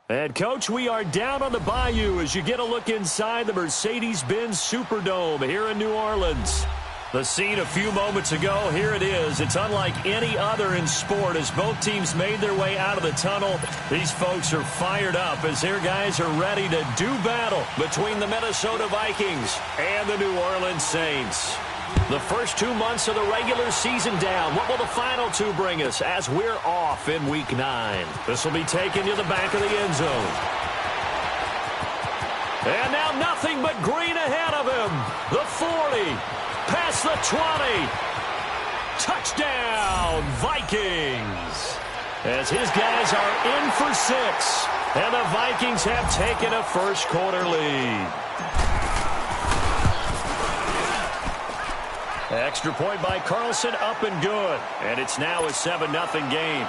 And, Coach, we are down on the bayou as you get a look inside the Mercedes-Benz Superdome here in New Orleans. The scene a few moments ago, here it is. It's unlike any other in sport as both teams made their way out of the tunnel. These folks are fired up as their guys are ready to do battle between the Minnesota Vikings and the New Orleans Saints. The first 2 months of the regular season down. What will the final two bring us as we're off in Week 9? This will be taken to the back of the end zone. And now nothing but green ahead of him. The 40. Past the 20. Touchdown, Vikings. As his guys are in for 6. And the Vikings have taken a first quarter lead. Extra point by Carlson, up and good. And it's now a 7-0 game.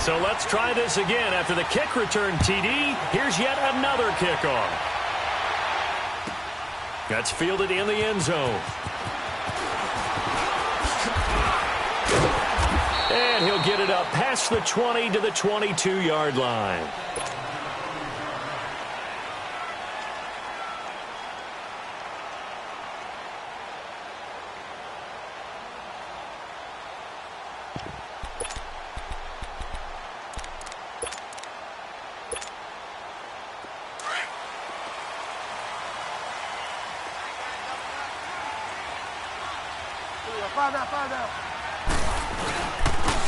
So let's try this again. After the kick return TD, here's yet another kickoff. That's fielded in the end zone. And he'll get it up past the 20 to the 22-yard line.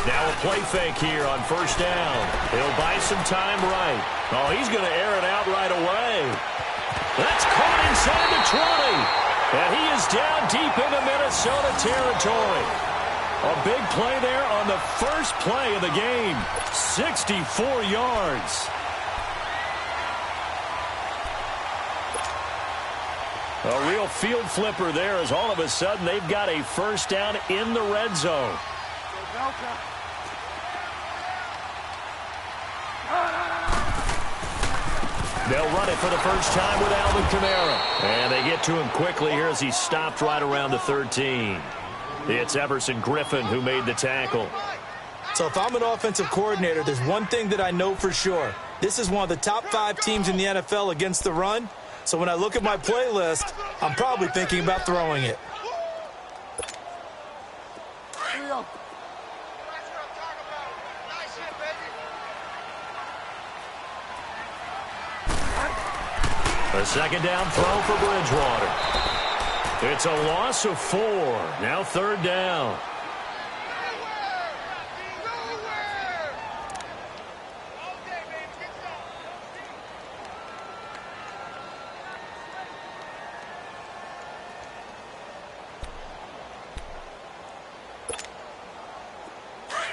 Now a play fake here on first down. He'll buy some time right. Oh, he's going to air it out right away. That's caught inside the 20. And he is down deep into Minnesota territory. A big play there on the first play of the game. 64 yards. A real field flipper there as all of a sudden they've got a first down in the red zone. They'll run it for the first time with Alvin Kamara. And they get to him quickly here as he stopped right around the 13. It's Everson Griffin who made the tackle. So if I'm an offensive coordinator, there's one thing that I know for sure. This is one of the top 5 teams in the NFL against the run. So when I look at my playlist, I'm probably thinking about throwing it. A second down throw for Bridgewater. It's a loss of 4. Now third down.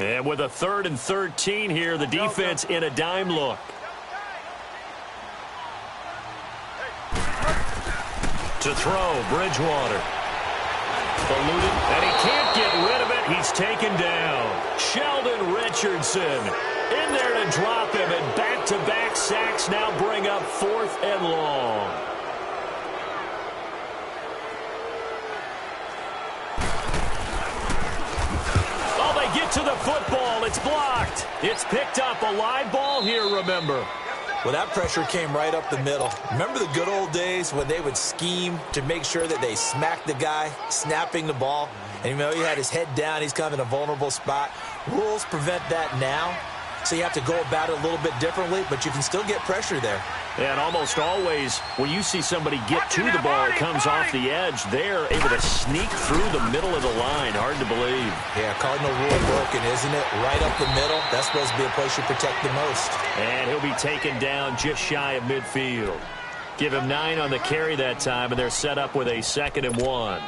And with a 3rd and 13 here, the defense in a dime look. To throw, Bridgewater. Eluded, and he can't get rid of it. He's taken down. Sheldon Richardson in there to drop him, and back-to-back sacks now bring up 4th and long. Get to the football. It's blocked. It's picked up. A live ball here, remember. Well, that pressure came right up the middle. Remember the good old days when they would scheme to make sure that they smacked the guy snapping the ball? And you know, he had his head down. He's kind of in a vulnerable spot. Rules prevent that now. So you have to go about it a little bit differently, but you can still get pressure there. And almost always, when you see somebody get to the ball, it comes off the edge. They're able to sneak through the middle of the line. Hard to believe. Yeah, cardinal rule broken, isn't it? Right up the middle. That's supposed to be a place you protect the most. And he'll be taken down just shy of midfield. Give him 9 on the carry that time, and they're set up with a 2nd and 1.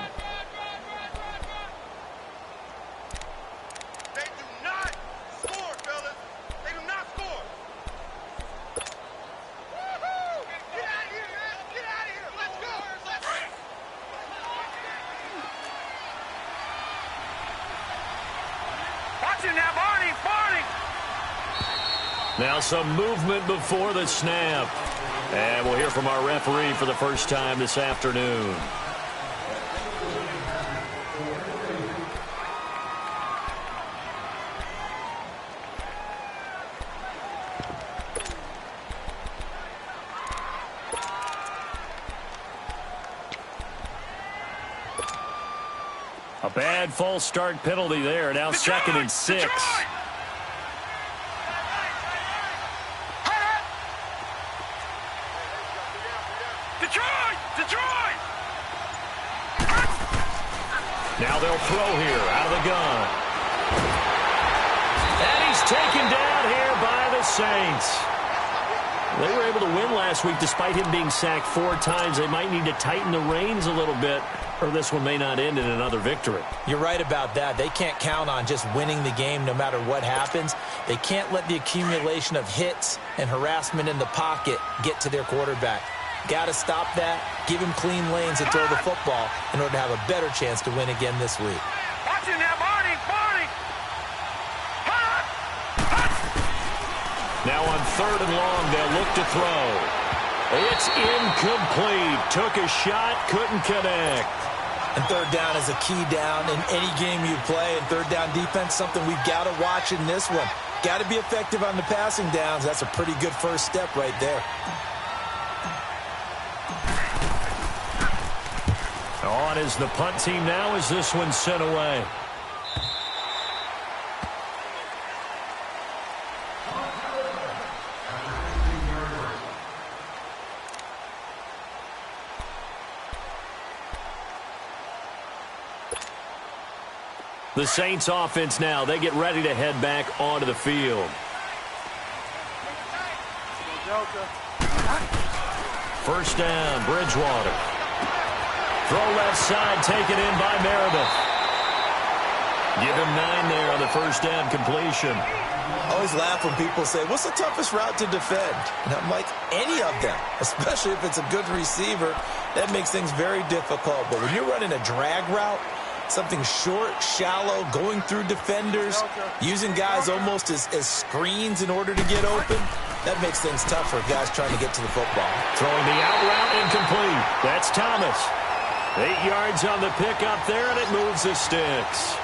Now some movement before the snap. And we'll hear from our referee for the first time this afternoon. A bad false start penalty there. Now second and 6. Detroit! Now they'll throw here out of the gun. And he's taken down here by the Saints. They were able to win last week despite him being sacked 4 times. They might need to tighten the reins a little bit, or this one may not end in another victory. You're right about that. They can't count on just winning the game no matter what happens. They can't let the accumulation of hits and harassment in the pocket get to their quarterback. Got to stop that, give him clean lanes and throw the football in order to have a better chance to win again this week. Watching that, Barney! Now on 3rd and long, they'll look to throw. It's incomplete. Took a shot, couldn't connect. And 3rd down is a key down in any game you play. And 3rd down defense, something we've got to watch in this one. Got to be effective on the passing downs. That's a pretty good first step right there. On is the punt team now as this one's sent away. The Saints offense now, they get ready to head back onto the field. First down, Bridgewater. Throw left side, taken in by Meredith. Give him 9 there on the first down completion. I always laugh when people say, what's the toughest route to defend? And I'm like, any of them, especially if it's a good receiver. That makes things very difficult. But when you're running a drag route, something short, shallow, going through defenders, using guys almost as screens in order to get open, that makes things tough for guys trying to get to the football. Throwing the out route incomplete. That's Thomas. 8 yards on the pickup there, and it moves the sticks.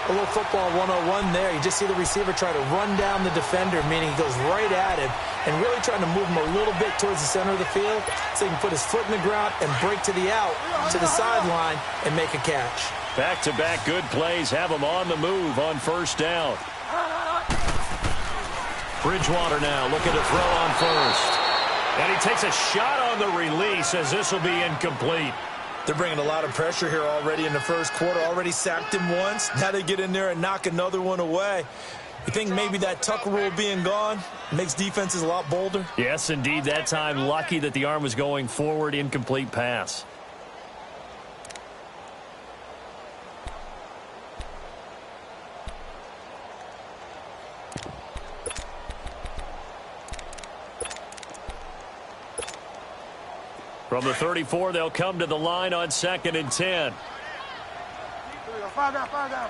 A little football 101 there. You just see the receiver try to run down the defender, meaning he goes right at him and really trying to move him a little bit towards the center of the field so he can put his foot in the ground and break to the out, to the sideline, and make a catch. Back-to-back good plays have him on the move on first down. Bridgewater now looking to throw on first. And he takes a shot on the release as this will be incomplete. They're bringing a lot of pressure here already in the first quarter. Already sacked him once. Now they get in there and knock another one away. You think maybe that Tucker rule being gone makes defenses a lot bolder? Yes, indeed. That time, lucky that the arm was going forward. Incomplete pass. From the 34, they'll come to the line on 2nd and 10. Five down.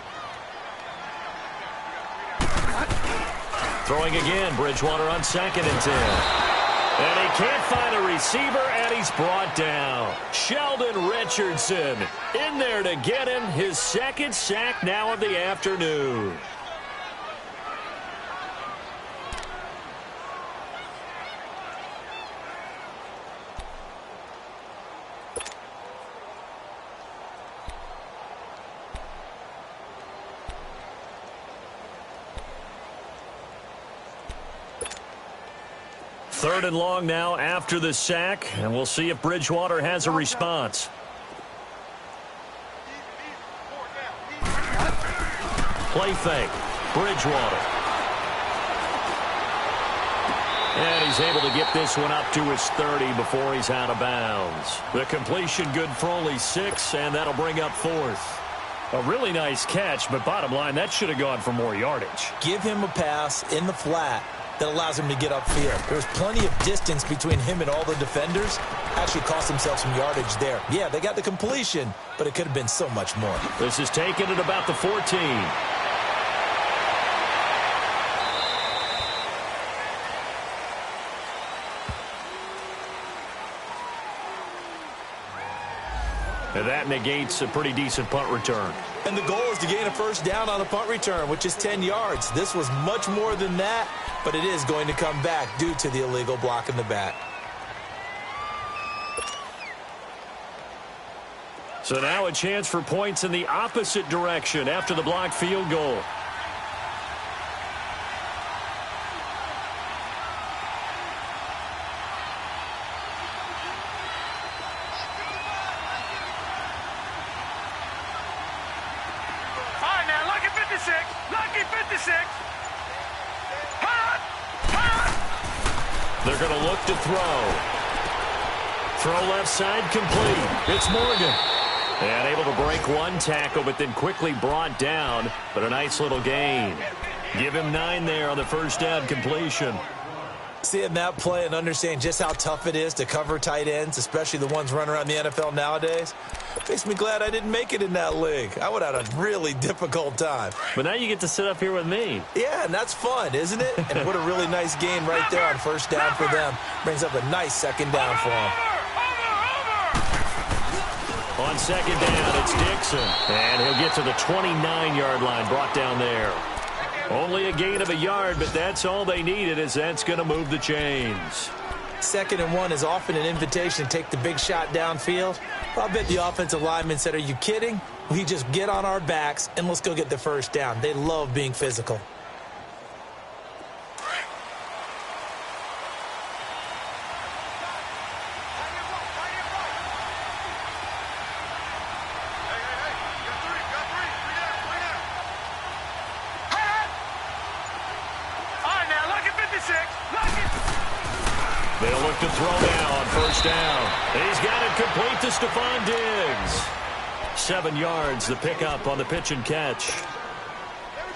Throwing again, Bridgewater on 2nd and 10. And he can't find a receiver, and he's brought down. Sheldon Richardson in there to get him his 2nd sack now of the afternoon. Third and long now after the sack, and we'll see if Bridgewater has a response. Play fake. Bridgewater. And he's able to get this one up to his 30 before he's out of bounds. The completion good for only 6, and that'll bring up 4th. A really nice catch, but bottom line, that should have gone for more yardage. Give him a pass in the flat that allows him to get upfield. There's plenty of distance between him and all the defenders. Actually cost themselves some yardage there. Yeah, they got the completion, but it could have been so much more. This is taken at about the 14. And that negates a pretty decent punt return. And the goal is to gain a first down on a punt return, which is 10 yards. This was much more than that, but it is going to come back due to the illegal block in the back. So now a chance for points in the opposite direction after the blocked field goal. They're going to look to throw. Throw left side complete. It's Morgan. And able to break one tackle, but then quickly brought down. But a nice little gain. Give him 9 there on the first down completion. Seeing that play and understand just how tough it is to cover tight ends, especially the ones running around the NFL nowadays, makes me glad I didn't make it in that league. I would have had a really difficult time. But now you get to sit up here with me. Yeah, and that's fun, isn't it? And what a really nice gain right there on first down for them. Brings up a nice second down for them. On second down, it's Dixon. And he'll get to the 29-yard line, brought down there. Only a gain of a yard, but that's all they needed, as that's going to move the chains. 2nd and 1 is often an invitation to take the big shot downfield. Well, I bet the offensive lineman said, "Are you kidding? We just get on our backs and let's go get the first down." They love being physical. They'll look to throw now on first down. He's got it complete to Stephon Diggs. 7 yards, the pickup on the pitch and catch.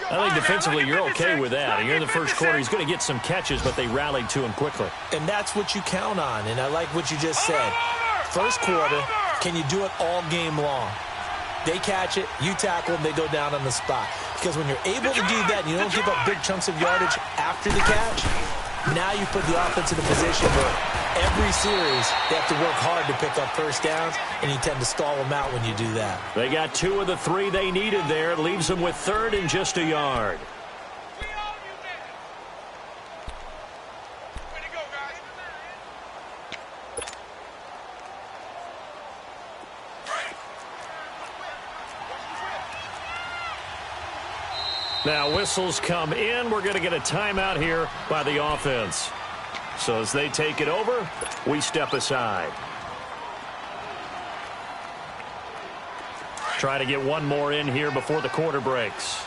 I think defensively you're okay with that. And you're in the first quarter. He's going to get some catches, but they rallied to him quickly. And that's what you count on, and I like what you just said. First quarter, can you do it all game long? They catch it, you tackle them, they go down on the spot. Because when you're able to do that and you don't give up big chunks of yardage after the catch, now you put the offense in a position where every series they have to work hard to pick up first downs, and you tend to stall them out when you do that. They got 2 of the 3 they needed there. It leaves them with 3rd and just a yard. Now whistles come in. We're going to get a timeout here by the offense. So as they take it over, we step aside. Try to get one more in here before the quarter breaks.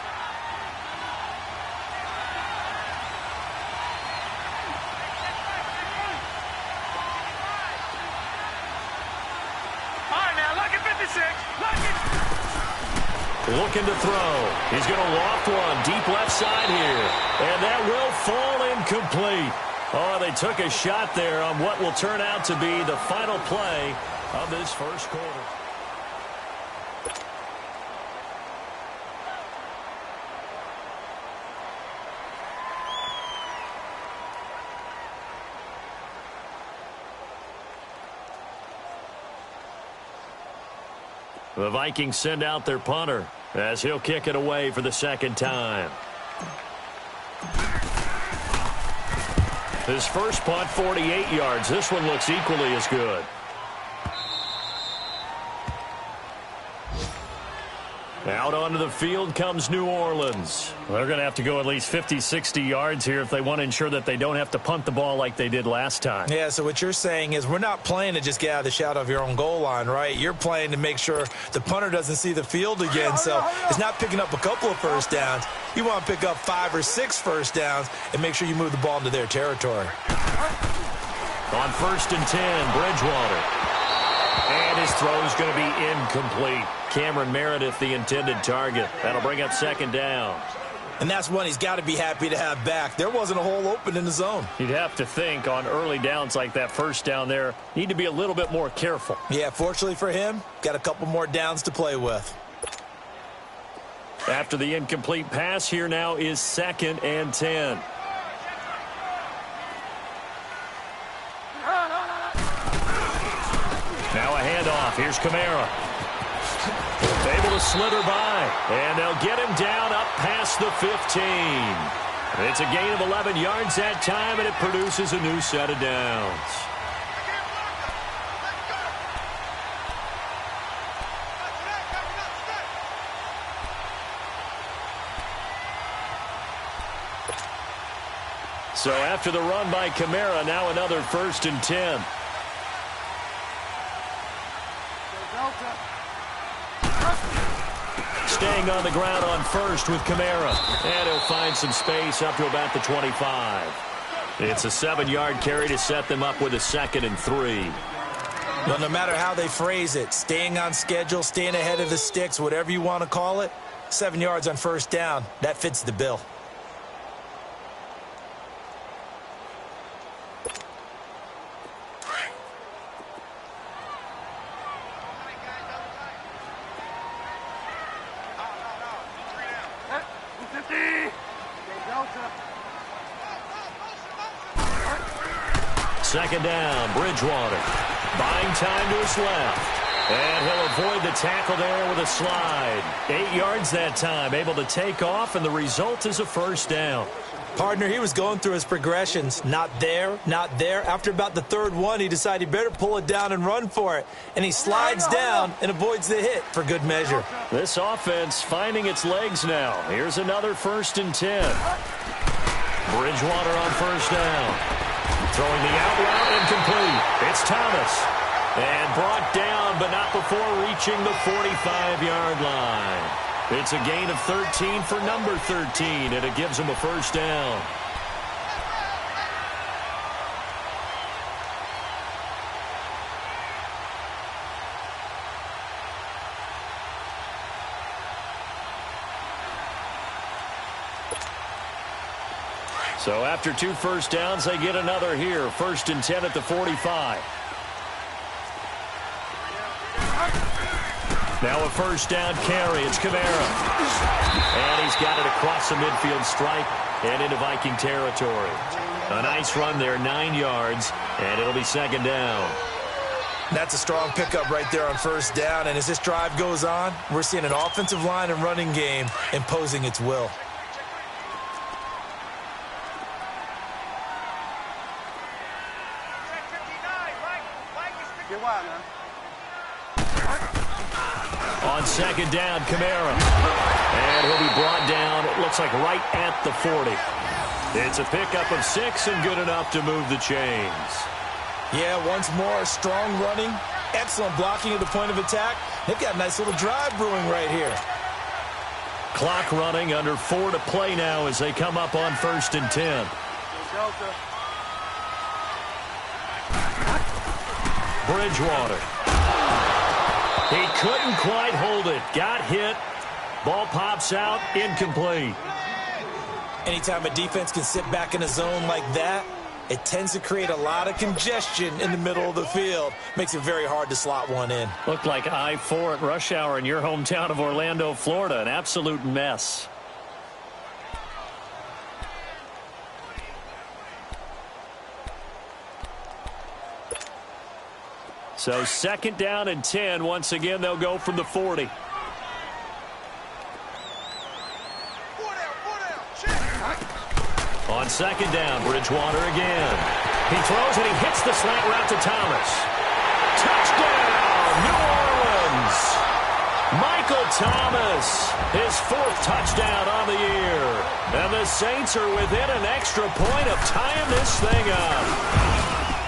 Looking to throw. He's going to loft one deep left side here. And that will fall incomplete. Oh, they took a shot there on what will turn out to be the final play of this first quarter. The Vikings send out their punter as he'll kick it away for the 2nd time. His first punt, 48 yards. This one looks equally as good. Out onto the field comes New Orleans. They're going to have to go at least 50, 60 yards here if they want to ensure that they don't have to punt the ball like they did last time. Yeah, so what you're saying is we're not playing to just get out of the shadow of your own goal line, right? You're playing to make sure the punter doesn't see the field again. So it's not picking up a couple of first downs. You want to pick up 5 or 6 first downs and make sure you move the ball into their territory. On 1st and 10, Bridgewater. And his throw is going to be incomplete. Cameron Meredith, the intended target. That'll bring up 2nd down. And that's one he's got to be happy to have back. There wasn't a hole open in the zone. You'd have to think on early downs like that first down there, need to be a little bit more careful. Yeah, fortunately for him, got a couple more downs to play with. After the incomplete pass, here now is 2nd and 10. Now a handoff. Here's Kamara. Able to slither by. And they'll get him down up past the 15. It's a gain of 11 yards that time, and it produces a new set of downs. So after the run by Kamara, now another 1st and 10. Staying on the ground on first with Kamara. And he'll find some space up to about the 25. It's a 7-yard carry to set them up with a 2nd and 3. Well, no matter how they phrase it, staying on schedule, staying ahead of the sticks, whatever you want to call it, 7 yards on 1st down, that fits the bill. Second down, Bridgewater. Buying time to his left. And he'll avoid the tackle there with a slide. 8 yards that time, able to take off, and the result is a 1st down. Partner, he was going through his progressions. Not there, not there. After about the 3rd one, he decided he better pull it down and run for it. And he slides down and avoids the hit for good measure. This offense finding its legs now. Here's another 1st and 10. Bridgewater on 1st down. Throwing the out route incomplete. It's Thomas. And brought down, but not before reaching the 45-yard line. It's a gain of 13 for number 13, and it gives him a 1st down. So after 2 1st downs, they get another here. 1st and 10 at the 45. Now a 1st down carry. It's Kamara. And he's got it across the midfield stripe and into Viking territory. A nice run there, 9 yards, and it'll be 2nd down. That's a strong pickup right there on 1st down. And as this drive goes on, we're seeing an offensive line and running game imposing its will. On 2nd down, Kamara. And he'll be brought down, it looks like right at the 40. It's a pickup of 6 and good enough to move the chains. Yeah, once more, strong running, excellent blocking at the point of attack. They've got a nice little drive brewing right here. Clock running, under 4 to play now as they come up on 1st and 10. Bridgewater. He couldn't quite hold it. Got hit. Ball pops out. Incomplete. Anytime a defense can sit back in a zone like that, it tends to create a lot of congestion in the middle of the field. Makes it very hard to slot one in. Looked like I-4 at rush hour in your hometown of Orlando, Florida. An absolute mess. So 2nd down and 10. Once again, they'll go from the 40. On 2nd down, Bridgewater again. He throws and he hits the slant route to Thomas. Touchdown, New Orleans. Michael Thomas, his 4th touchdown on the year. And the Saints are within an extra point of tying this thing up.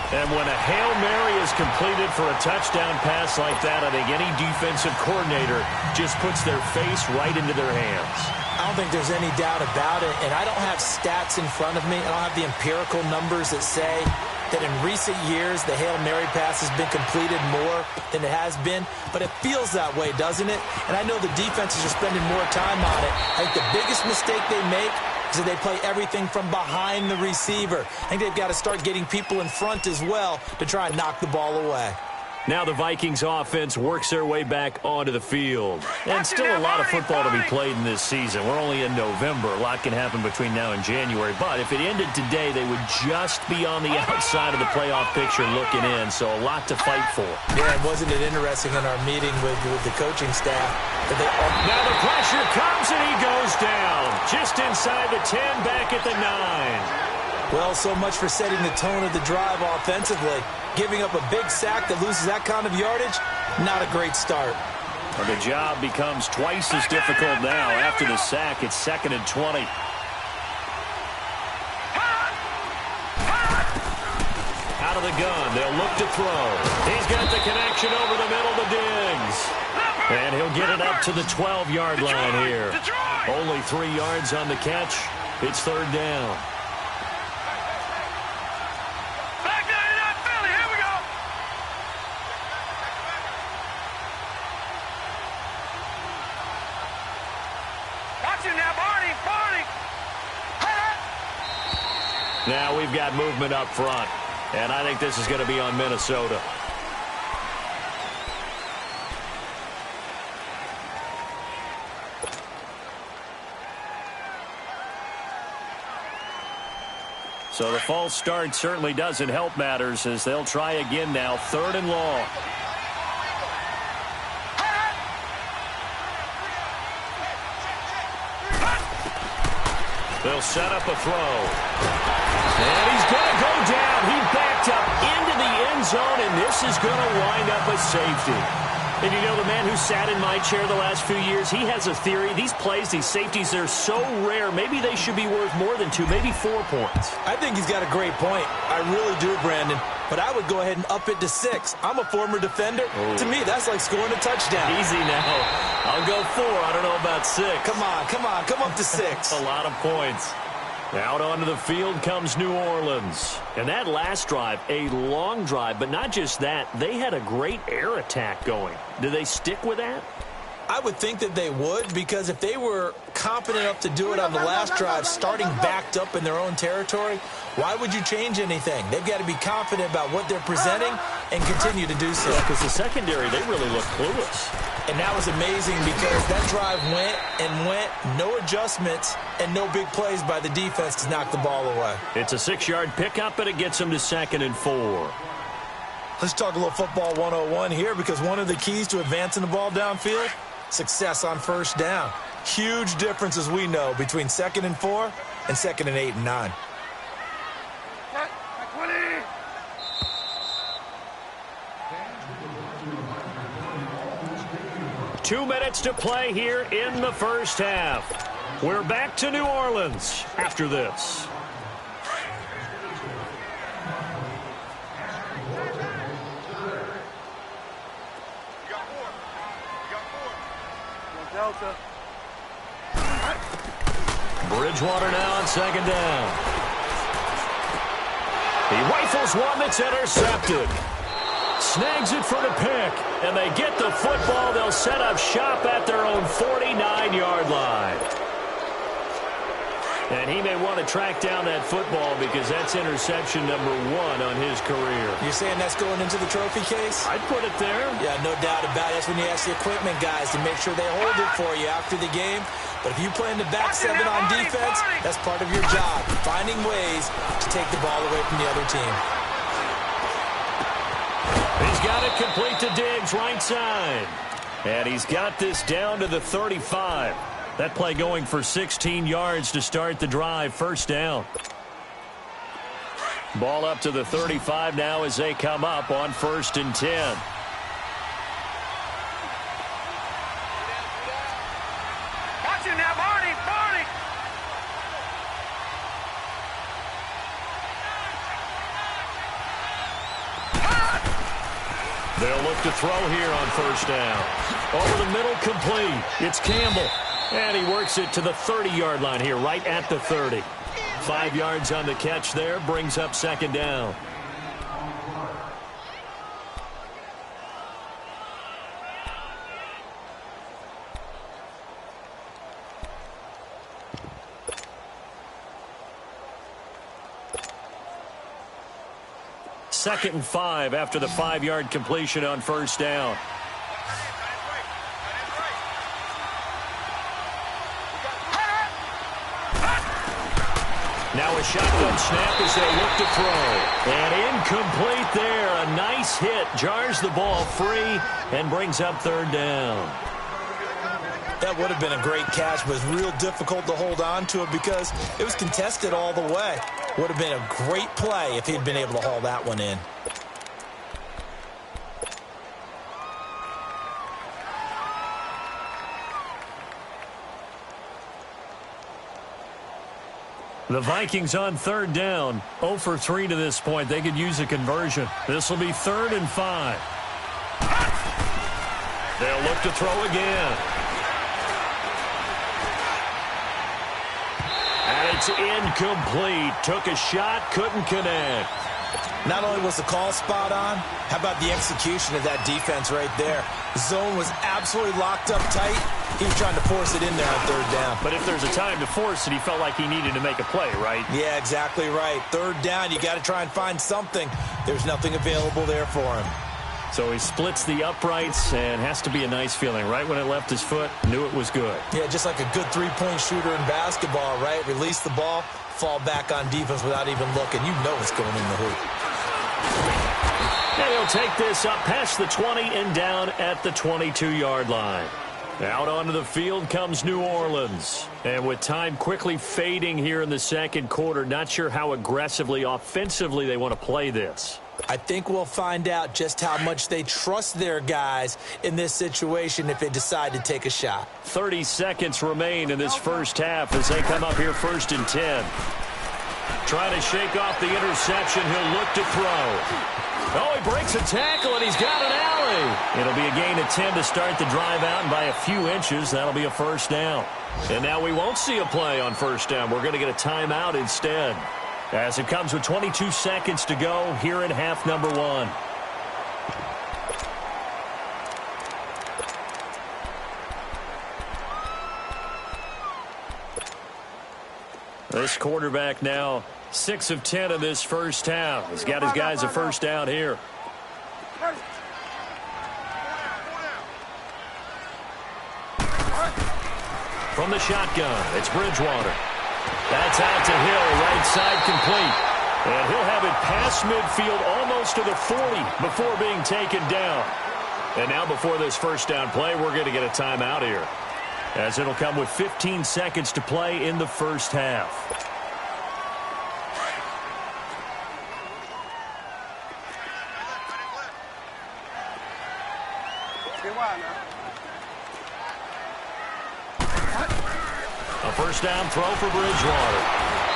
And when a Hail Mary is completed for a touchdown pass like that, I think any defensive coordinator just puts their face right into their hands. I don't think there's any doubt about it, and I don't have stats in front of me. I don't have the empirical numbers that say that in recent years the Hail Mary pass has been completed more than it has been, but it feels that way, doesn't it? And I know the defenses are spending more time on it. I think the biggest mistake they make is that they play everything from behind the receiver. I think they've got to start getting people in front as well to try and knock the ball away. Now the Vikings offense works their way back onto the field. And still a lot of football to be played in this season. We're only in November. A lot can happen between now and January. But if it ended today, they would just be on the outside of the playoff picture looking in. So a lot to fight for. Yeah, and wasn't it interesting in our meeting with the coaching staff? Now the pressure comes and he goes down. Just inside the 10, back at the 9. Well, so much for setting the tone of the drive offensively. Giving up a big sack that loses that kind of yardage, not a great start. And the job becomes twice as difficult now. After the sack, it's 2nd and 20. the gun. They'll look to throw. He's got the connection over the middle to Diggs. And he'll get it up to the 12-yard line here. Only 3 yards on the catch. It's third down. Back down in that Philly. Here we go. Watch him now, Barney. Barney. Now we've got movement up front. And I think this is going to be on Minnesota. So the false start certainly doesn't help matters as they'll try again now. 3rd and long. They'll set up a throw. And he's going to go down. He backed up into the end zone, and this is going to wind up a safety. And you know, the man who sat in my chair the last few years, he has a theory. These plays, these safeties, they're so rare. Maybe they should be worth more than 2, maybe 4 points. I think he's got a great point. I really do, Brandon. But I would go ahead and up it to 6. I'm a former defender. Ooh. To me, that's like scoring a touchdown. Easy now. I'll go 4. I don't know about 6. Come on. Come up to 6. A lot of points. Out onto the field comes New Orleans. And that last drive, a long drive, but not just that. They had a great air attack going. Do they stick with that? I would think that they would, because if they were confident enough to do it on the last drive, starting backed up in their own territory, why would you change anything? They've got to be confident about what they're presenting and continue to do so. Because the secondary, they really look clueless. And that was amazing because that drive went and went, no adjustments, and no big plays by the defense to knock the ball away. It's a 6-yard pickup, and it gets them to 2nd and 4. Let's talk a little football 101 here, because one of the keys to advancing the ball downfield, success on first down. Huge difference, as we know, between 2nd and 4 and 2nd and 8 and 9. 20. 2 minutes to play here in the first half. We're back to New Orleans after this. Delta. Bridgewater now on 2nd down. He rifles one that's intercepted. Snags it for the pick, and they get the football. They'll set up shop at their own 49-yard line. And he may want to track down that football because that's interception number 1 on his career. You're saying that's going into the trophy case? I'd put it there. Yeah, no doubt about it. That's when you ask the equipment guys to make sure they hold it for you after the game. But if you play in the back 7 on defense, that's part of your job, finding ways to take the ball away from the other team. He's got it complete to Diggs, right side. And he's got this down to the 35. That play going for 16 yards to start the drive, first down. Ball up to the 35 now as they come up on 1st and 10. Watch him now, Barney. Barney. They'll look to throw here on 1st down. Over the middle, complete. It's Campbell. And he works it to the 30-yard line here, right at the 30. 5 yards on the catch there, brings up 2nd down. Second and 5 after the 5-yard completion on 1st down. Now a shotgun snap as they look to throw. And incomplete there. A nice hit. Jars the ball free and brings up 3rd down. That would have been a great catch, but it was real difficult to hold on to it because it was contested all the way. Would have been a great play if he'd been able to haul that one in. The Vikings on third down, 0 for 3 to this point. They could use a conversion. This will be 3rd and 5. They'll look to throw again. And it's incomplete. Took a shot, couldn't connect. Not only was the call spot on, how about the execution of that defense right there? The zone was absolutely locked up tight. He was trying to force it in there on third down. But if there's a time to force it, he felt like he needed to make a play, right? Yeah, exactly right. Third down, you got to try and find something. There's nothing available there for him. So he splits the uprights and has to be a nice feeling. Right when it left his foot, knew it was good. Yeah, just like a good three-point shooter in basketball, right? Release the ball, fall back on defense without even looking. You know it's going in the hoop. And he'll take this up past the 20 and down at the 22-yard line. Out onto the field comes New Orleans. And with time quickly fading here in the second quarter, not sure how aggressively, offensively they want to play this. I think we'll find out just how much they trust their guys in this situation if they decide to take a shot. 30 seconds remain in this first half as they come up here 1st and 10. Trying to shake off the interception. He'll look to throw. Oh, he breaks a tackle, and he's got an alley. It'll be a gain of 10 to start the drive out, and by a few inches, that'll be a first down. And now we won't see a play on first down. We're going to get a timeout instead. As it comes with 22 seconds to go here in half number 1. This quarterback now 6 of 10 in this first half. He's got his guys a first down here. From the shotgun, it's Bridgewater. That's out to Hill, right side complete. And he'll have it past midfield almost to the 40 before being taken down. And now before this first down play, we're going to get a timeout here, as it'll come with 15 seconds to play in the first half. A first down throw for Bridgewater.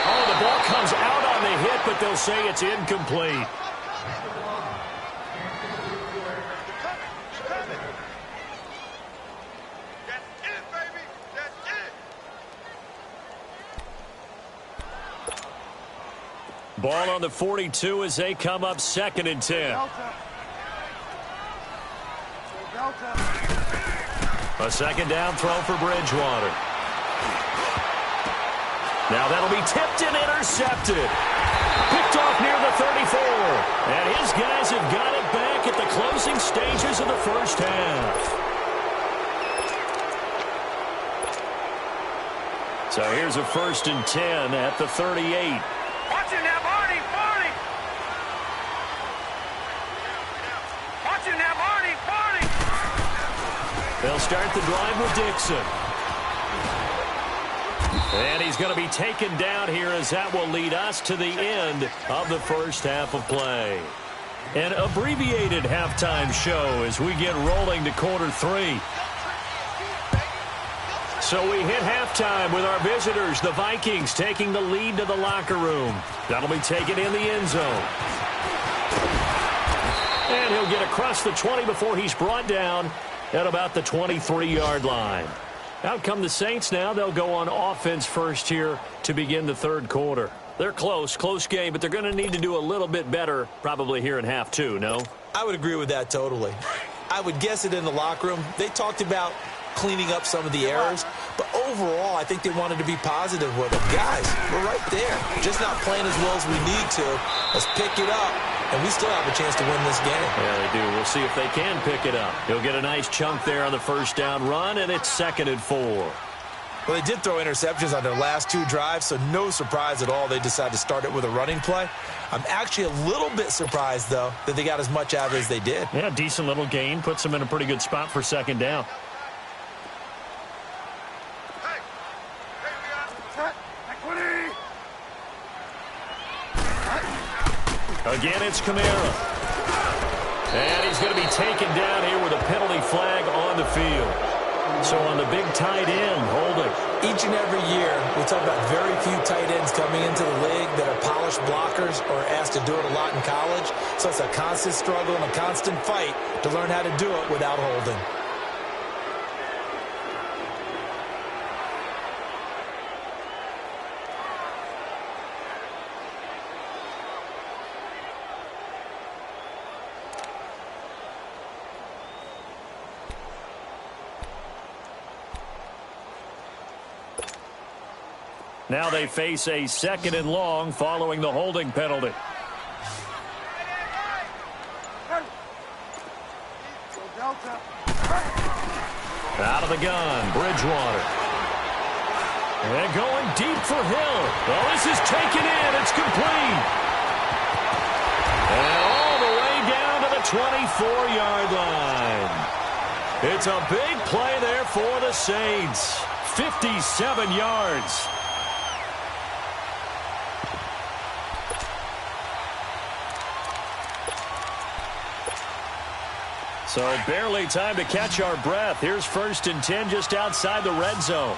Oh, the ball comes out on the hit, but they'll say it's incomplete. Ball on the 42 as they come up 2nd and 10. A second down throw for Bridgewater. Now that'll be tipped and intercepted. Picked off near the 34. And his guys have got it back at the closing stages of the first half. So here's a 1st and 10 at the 38. Watch it now, Barney, Barney. Watch it now, Barney, Barney. They'll start the drive with Dixon. And he's going to be taken down here as that will lead us to the end of the first half of play. An abbreviated halftime show as we get rolling to quarter 3. So we hit halftime with our visitors, the Vikings, taking the lead to the locker room. That'll be taken in the end zone. And he'll get across the 20 before he's brought down at about the 23-yard line. Out come the Saints now. They'll go on offense first here to begin the third quarter. They're close game, but they're going to need to do a little bit better probably here in half 2, no? I would agree with that totally. I would guess it in the locker room. They talked about cleaning up some of the errors, but overall, I think they wanted to be positive with it. Guys, we're right there. Just not playing as well as we need to. Let's pick it up, and we still have a chance to win this game. Yeah, they do. We'll see if they can pick it up. He'll get a nice chunk there on the first down run, and it's 2nd and 4. Well, they did throw interceptions on their last 2 drives, so no surprise at all they decided to start it with a running play. I'm actually a little bit surprised, though, that they got as much out of it as they did. Yeah, decent little gain. Puts them in a pretty good spot for 2nd down. Again, it's Kamara. And he's going to be taken down here with a penalty flag on the field. So on the big tight end, holding. Each and every year, we talk about very few tight ends coming into the league that are polished blockers or asked to do it a lot in college. So it's a constant struggle and a constant fight to learn how to do it without holding. Now they face a 2nd and long following the holding penalty. Out of the gun, Bridgewater. And going deep for Hill. Well, this is taken in. It's complete. And all the way down to the 24-yard line. It's a big play there for the Saints. 57 yards. So barely time to catch our breath. Here's 1st and 10 just outside the red zone.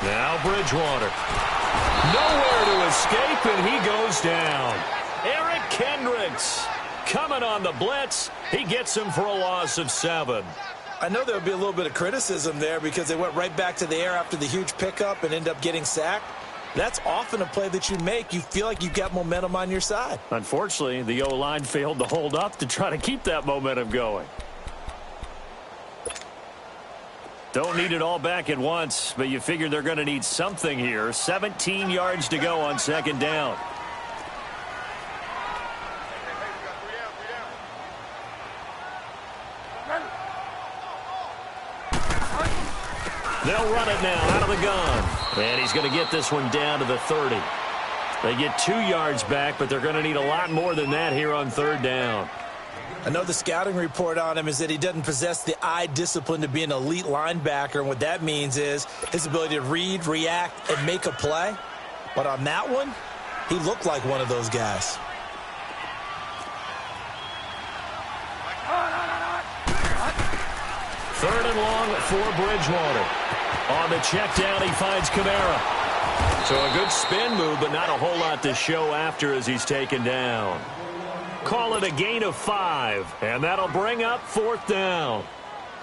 Now Bridgewater. Nowhere to escape, and he goes down. Eric Kendricks coming on the blitz. He gets him for a loss of 7. I know there'll be a little bit of criticism there because they went right back to the air after the huge pickup and end up getting sacked. That's often a play that you make. You feel like you've got momentum on your side. Unfortunately, the O-line failed to hold up to try to keep that momentum going. Don't need it all back at once, but you figure they're going to need something here. 17 yards to go on 2nd down. They'll run it now out of the gun. And he's going to get this one down to the 30. They get 2 yards back, but they're going to need a lot more than that here on 3rd down. I know the scouting report on him is that he doesn't possess the eye discipline to be an elite linebacker. And what that means is his ability to read, react, and make a play. But on that one, he looked like one of those guys. Third and long for Bridgewater. On the check down, he finds Kamara. So a good spin move, but not a whole lot to show after as he's taken down. Call it a gain of 5, and that'll bring up 4th down.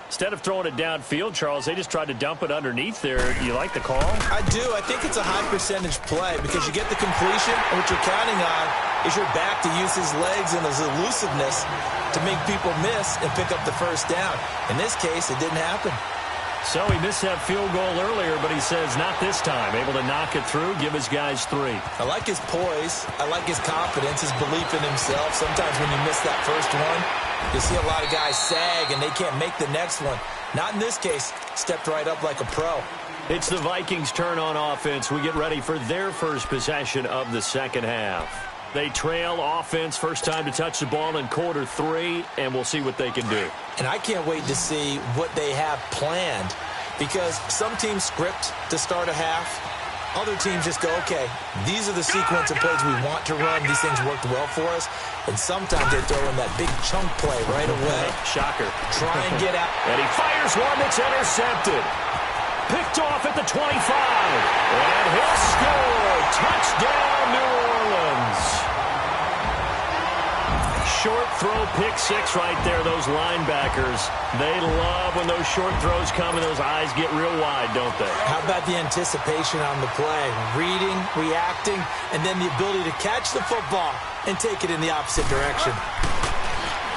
Instead of throwing it downfield, Charles, they just tried to dump it underneath there. You like the call? I do. I think it's a high percentage play because you get the completion, and what you're counting on is your back to use his legs and his elusiveness to make people miss and pick up the 1st down. In this case, it didn't happen. So he missed that field goal earlier, but he says not this time. Able to knock it through, give his guys 3. I like his poise. I like his confidence, his belief in himself. Sometimes when you miss that first one, you see a lot of guys sag and they can't make the next one. Not in this case. Stepped right up like a pro. It's the Vikings' turn on offense. We get ready for their first possession of the 2nd half. They trail offense, first time to touch the ball in quarter 3, and we'll see what they can do. And I can't wait to see what they have planned because some teams script to start a half. Other teams just go, okay, these are the sequence of plays we want to run. These things worked well for us. And sometimes they throw in that big chunk play right away. Shocker. Try and get out. And he fires one that's intercepted. Picked off at the 25. And he'll score. Touchdown, New Orleans. Short throw, pick 6 right there. Those linebackers, they love when those short throws come and those eyes get real wide, don't they? How about the anticipation on the play? Reading, reacting, and then the ability to catch the football and take it in the opposite direction.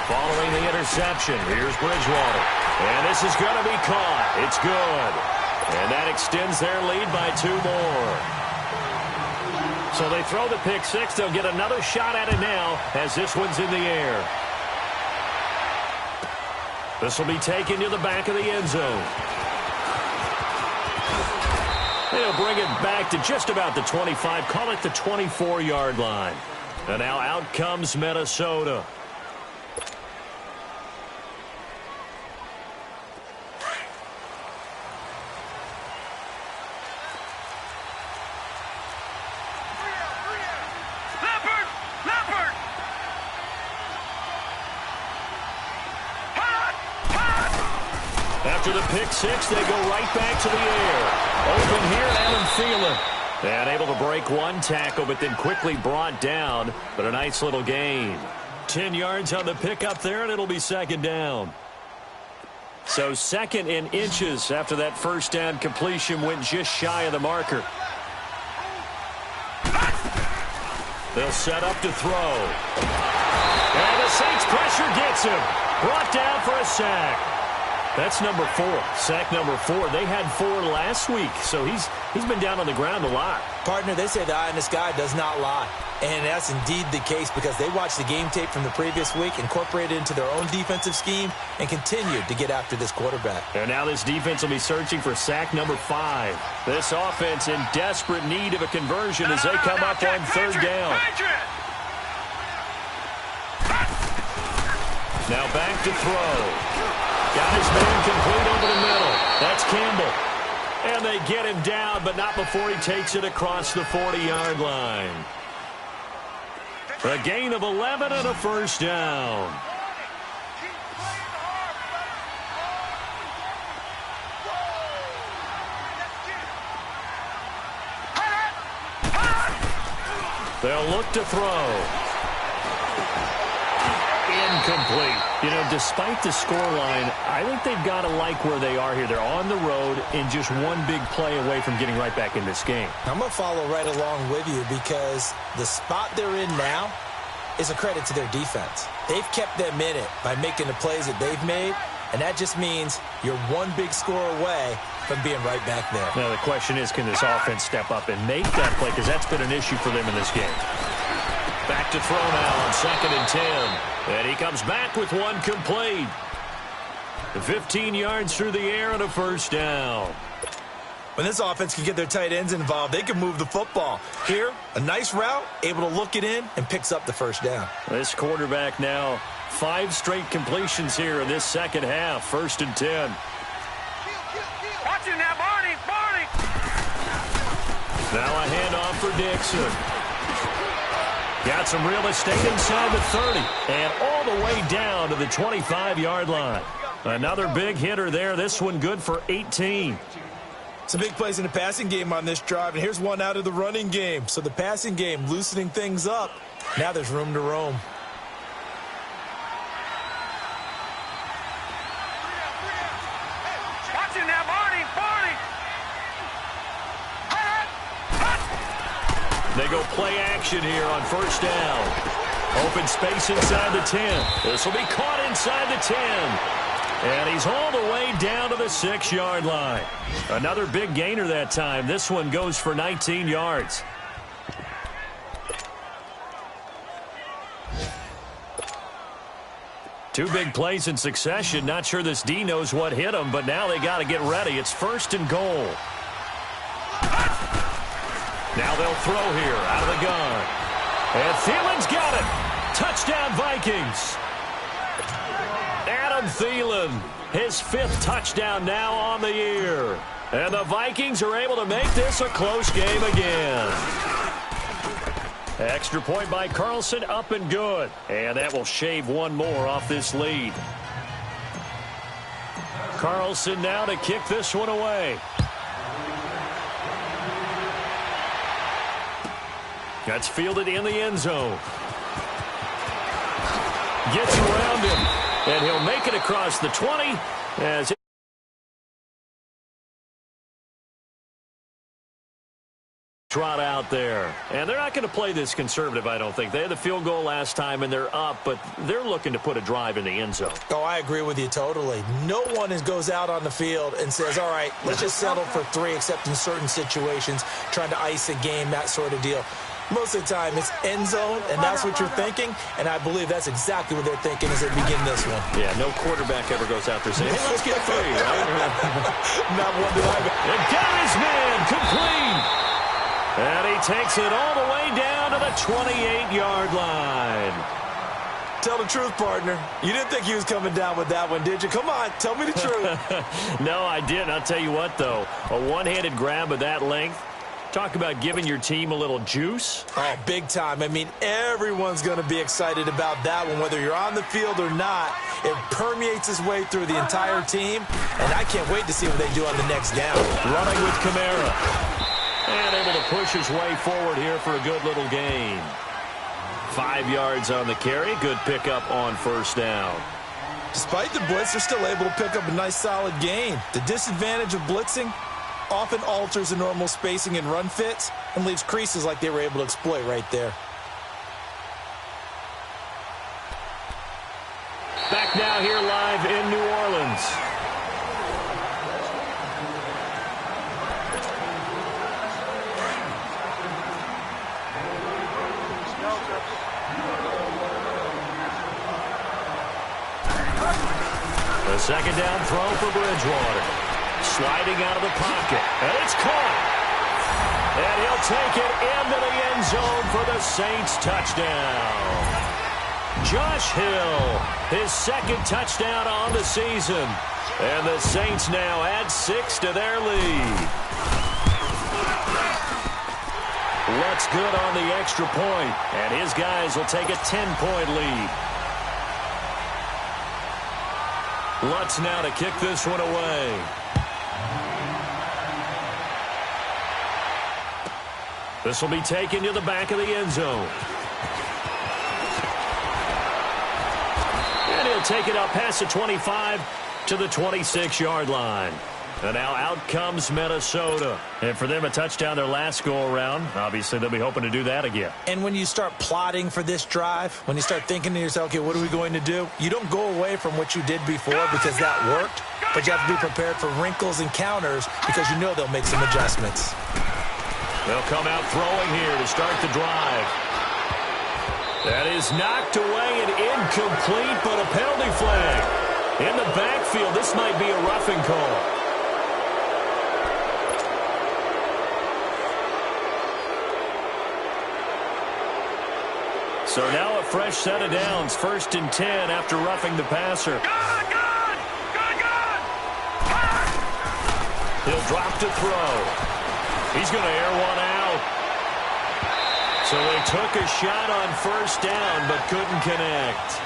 Following the interception, here's Bridgewater. And this is going to be caught. It's good. And that extends their lead by 2 more. So they throw the pick 6. They'll get another shot at it now as this one's in the air. This will be taken to the back of the end zone. They'll bring it back to just about the 25. Call it the 24-yard line. And now out comes Minnesota. After the pick six, they go right back to the air. Open here, Adam Thielen. And able to break one tackle, but then quickly brought down. But a nice little gain. 10 yards on the pickup there, and it'll be second down. So second in inches after that first down completion went just shy of the marker. They'll set up to throw. And the Saints pressure gets him. Brought down for a sack. That's number 4. Sack number 4. They had 4 last week, so he's been down on the ground a lot. Partner, they say the eye in the sky does not lie. And that's indeed the case because they watched the game tape from the previous week, incorporated it into their own defensive scheme, and continued to get after this quarterback. And now this defense will be searching for sack number 5. This offense in desperate need of a conversion as they come up on third down. Now back to throw. Got his man complete over the middle. That's Campbell. And they get him down, but not before he takes it across the 40-yard line. A gain of 11 and a first down. They'll look to throw. Incomplete. You know, despite the scoreline, I think they've got to like where they are here. They're on the road and just one big play away from getting right back in this game. I'm going to follow right along with you because the spot they're in now is a credit to their defense. They've kept them in it by making the plays that they've made, and that just means you're one big score away from being right back there. Now, the question is, can this offense step up and make that play? Because that's been an issue for them in this game. Back to throw now on 2nd and 10. And he comes back with one complete. 15 yards through the air and a first down. When this offense can get their tight ends involved, they can move the football. Here, a nice route, able to look it in, and picks up the first down. This quarterback now, 5 straight completions here in this second half. 1st and 10. Watch him now, Barney. Now a handoff for Dixon. Got some real estate inside the 30 and all the way down to the 25-yard line. Another big hitter there. This one good for 18. Some big plays in the passing game on this drive, and here's one out of the running game. So the passing game loosening things up. Now there's room to roam. Watch him now, Barney. They go play action here on first down. Open space inside the 10. This will be caught inside the 10. And he's all the way down to the 6-yard line. Another big gainer that time. This one goes for 19 yards. Two big plays in succession. Not sure this D knows what hit him, but now they got to get ready. It's 1st and goal. Now they'll throw here out of the gun. And Thielen's got it. Touchdown, Vikings. Adam Thielen, his 5th touchdown now on the year. And the Vikings are able to make this a close game again. Extra point by Carlson, up and good. And that will shave one more off this lead. Carlson now to kick this one away. That's fielded in the end zone. Gets around him, and he'll make it across the 20 as it trot out there. And they're not going to play this conservative, I don't think. They had the field goal last time, and they're up, but they're looking to put a drive in the end zone. Oh, I agree with you totally. No one goes out on the field and says, all right, let's just settle for 3, except in certain situations, trying to ice a game, that sort of deal. Most of the time, it's end zone, and that's what you're thinking, and I believe that's exactly what they're thinking as they begin this one. Yeah, no quarterback ever goes out there saying, hey, let's get 3, right? Not one that I've... And got his man complete. And he takes it all the way down to the 28-yard line. Tell the truth, partner. You didn't think he was coming down with that one, did you? Come on, tell me the truth. No, I didn't. I'll tell you what, though. A one-handed grab of that length, Talk about giving your team a little juice. Oh, big time. I mean, everyone's going to be excited about that one, whether you're on the field or not. It permeates its way through the entire team, and I can't wait to see what they do on the next down. Running with Kamara. And able to push his way forward here for a good little gain. 5 yards on the carry. Good pickup on first down. Despite the blitz, they're still able to pick up a nice, solid gain. The disadvantage of blitzing often alters the normal spacing and run fits and leaves creases like they were able to exploit right there. Back now here live in New Orleans. The second down throw for Bridgewater. Sliding out of the pocket, and it's caught. And he'll take it into the end zone for the Saints touchdown. Josh Hill, his second touchdown on the season. And the Saints now add 6 to their lead. Looks good on the extra point, and his guys will take a 10-point lead. Lutz now to kick this one away. This will be taken to the back of the end zone. And he'll take it up past the 25 to the 26-yard line. And now out comes Minnesota. And for them, a touchdown their last go-around. Obviously, they'll be hoping to do that again. And when you start plotting for this drive, when you start thinking to yourself, okay, what are we going to do? You don't go away from what you did before because that worked. But you have to be prepared for wrinkles and counters because you know they'll make some adjustments. They'll come out throwing here to start the drive. That is knocked away and incomplete, but a penalty flag. In the backfield, this might be a roughing call. So now a fresh set of downs, 1st and 10 after roughing the passer. He'll drop to throw. He's going to air one out. So they took a shot on first down, but couldn't connect.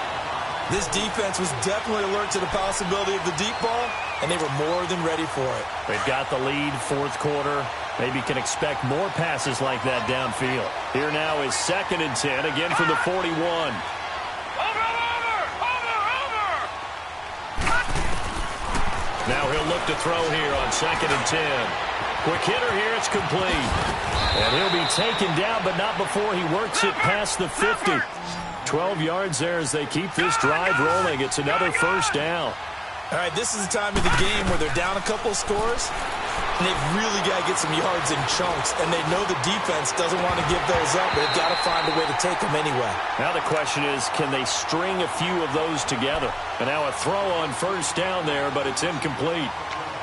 This defense was definitely alert to the possibility of the deep ball, and they were more than ready for it. They've got the lead, 4th quarter. Maybe can expect more passes like that downfield. Here now is 2nd and 10, again from the 41. Now he'll look to throw here on 2nd and 10. Quick hitter here, it's complete. And he'll be taken down, but not before he works it past the 50. 12 yards there as they keep this drive rolling. It's another first down. All right, this is the time of the game where they're down a couple scores, and they've really got to get some yards in chunks, and they know the defense doesn't want to give those up, but they've got to find a way to take them anyway. Now the question is, can they string a few of those together? And now a throw on first down there, but it's incomplete.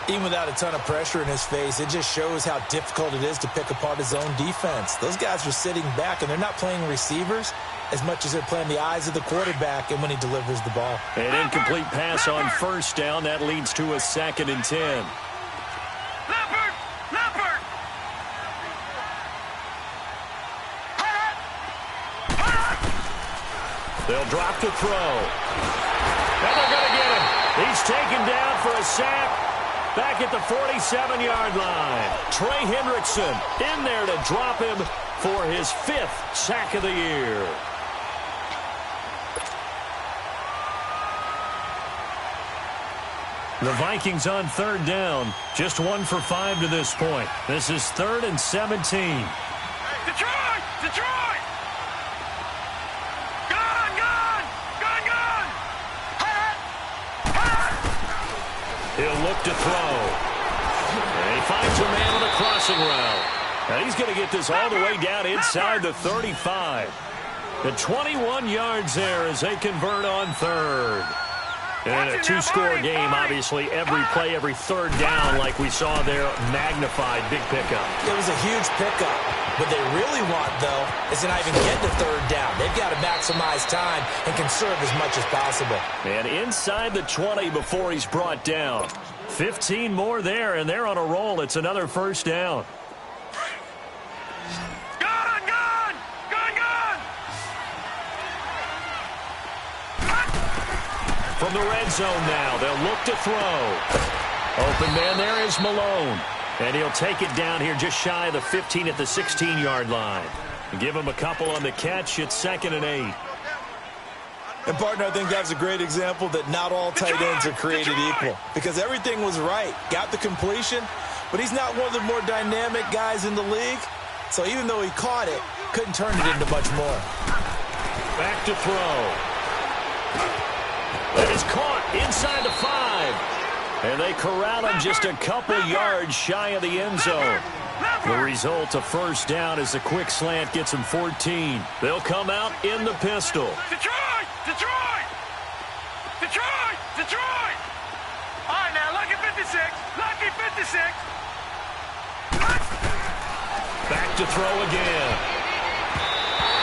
Even without a ton of pressure in his face, it just shows how difficult it is to pick apart his own defense. Those guys are sitting back, and they're not playing receivers as much as they're playing the eyes of the quarterback and when he delivers the ball. An incomplete pass on first down. That leads to a 2nd and 10. Leopard! Leopard! They'll drop to throw. And they're going to get him. He's taken down for a sack. Back at the 47-yard line. Trey Hendrickson in there to drop him for his 5th sack of the year. The Vikings on 3rd down. Just 1 for 5 to this point. This is 3rd and 17. Detroit! Detroit! He'll look to throw. And he finds a man on a crossing route. And he's going to get this all the way down inside the 35. The 21 yards there as they convert on 3rd. And a 2-score game, obviously, every play, every 3rd down, like we saw there, magnified, big pickup. It was a huge pickup. What they really want, though, is to not even get to 3rd down. They've got to maximize time and conserve as much as possible. And inside the 20 before he's brought down. 15 more there, and they're on a roll. It's another first down. From the red zone now, they'll look to throw. Open man there is Malone. And he'll take it down here just shy of the 15 at the 16-yard line. Give him a couple on the catch. It's 2nd and 8. And, partner, I think that's a great example that not all tight ends are created equal. Because everything was right. Got the completion, but he's not one of the more dynamic guys in the league. So even though he caught it, couldn't turn it into much more. Back to throw. That is caught inside the 5. And they corral him just a couple yards shy of the end zone. The result, a first down, as a quick slant gets him 14. They'll come out in the pistol. Detroit! Detroit! Detroit! Detroit! All right, now, lucky 56. Lucky 56. Back to throw again.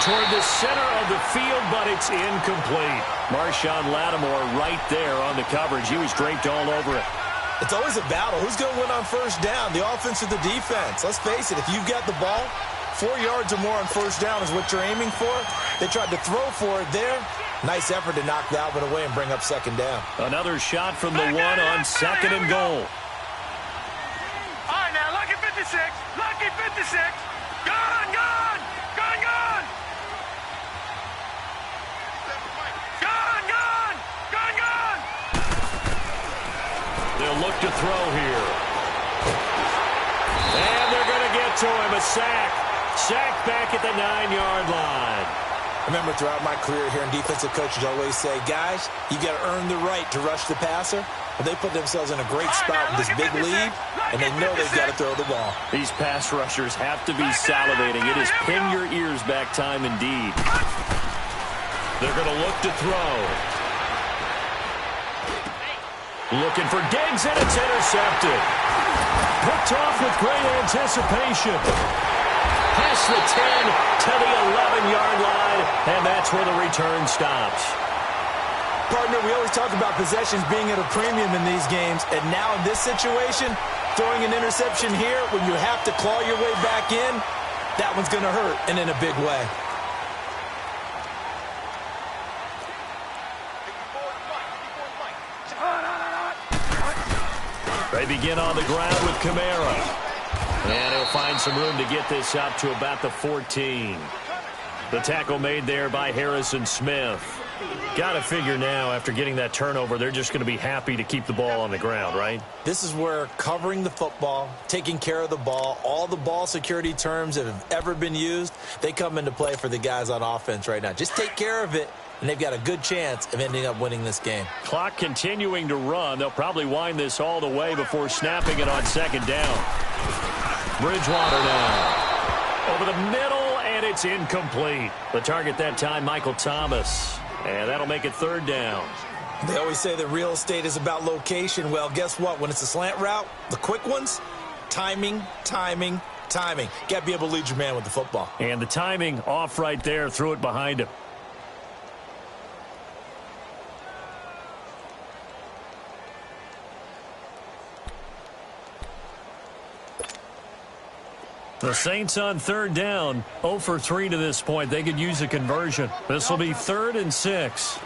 Toward the center of the field, but it's incomplete. Marshawn Lattimore right there on the coverage. He was draped all over it. It's always a battle. Who's going to win on first down, the offense or the defense? Let's face it, if you've got the ball, 4 yards or more on first down is what you're aiming for. They tried to throw for it there. Nice effort to knock that one away and bring up 2nd down. Another shot from the 1 on 2nd and goal. All right, now, lucky 56. Lucky 56. Gone, gone. Gone, gone. Gone, gone. Gone, gone. They'll look to throw here. And they're going to get to him. A sack. Sack back at the 9-yard line. I remember throughout my career here in defensive coaches always say, guys, you got to earn the right to rush the passer. Well, they put themselves in a great spot with this big lead, and they know they've got to throw the ball. These pass rushers have to be salivating. It is pin your ears back time indeed. They're going to look to throw. Looking for Diggs, and it's intercepted. Picked off with great anticipation. Past the 10 to the 11-yard line, and that's where the return stops. Partner, we always talk about possessions being at a premium in these games, and now in this situation, throwing an interception here when you have to claw your way back in, that one's going to hurt, and in a big way. They begin on the ground with Kamara. And he'll find some room to get this up to about the 14. The tackle made there by Harrison Smith. Got to figure now, after getting that turnover, they're just going to be happy to keep the ball on the ground, right? This is where covering the football, taking care of the ball, all the ball security terms that have ever been used, they come into play for the guys on offense right now. Just take care of it, and they've got a good chance of ending up winning this game. Clock continuing to run. They'll probably wind this all the way before snapping it on 2nd down. Bridgewater now. Over the middle, and it's incomplete. The target that time, Michael Thomas. And that'll make it 3rd down. They always say that real estate is about location. Well, guess what? When it's a slant route, the quick ones, timing, timing, timing. Got to be able to lead your man with the football. And the timing off right there, threw it behind him. The Saints on 3rd down, 0 for 3 to this point. They could use a conversion. This will be 3rd and 6.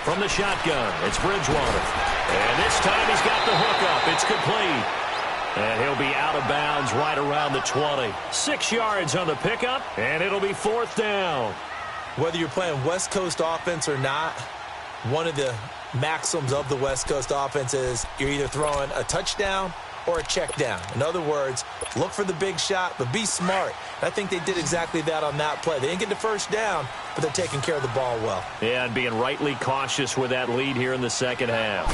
From the shotgun, it's Bridgewater. And this time he's got the hook up. It's complete. And he'll be out of bounds right around the 20. 6 yards on the pickup, and it'll be 4th down. Whether you're playing West Coast offense or not, one of the maxims of the West Coast offense is you're either throwing a touchdown or a check down. In other words, look for the big shot, but be smart. I think they did exactly that on that play. They didn't get the first down, but they're taking care of the ball well. Yeah, and being rightly cautious with that lead here in the 2nd half.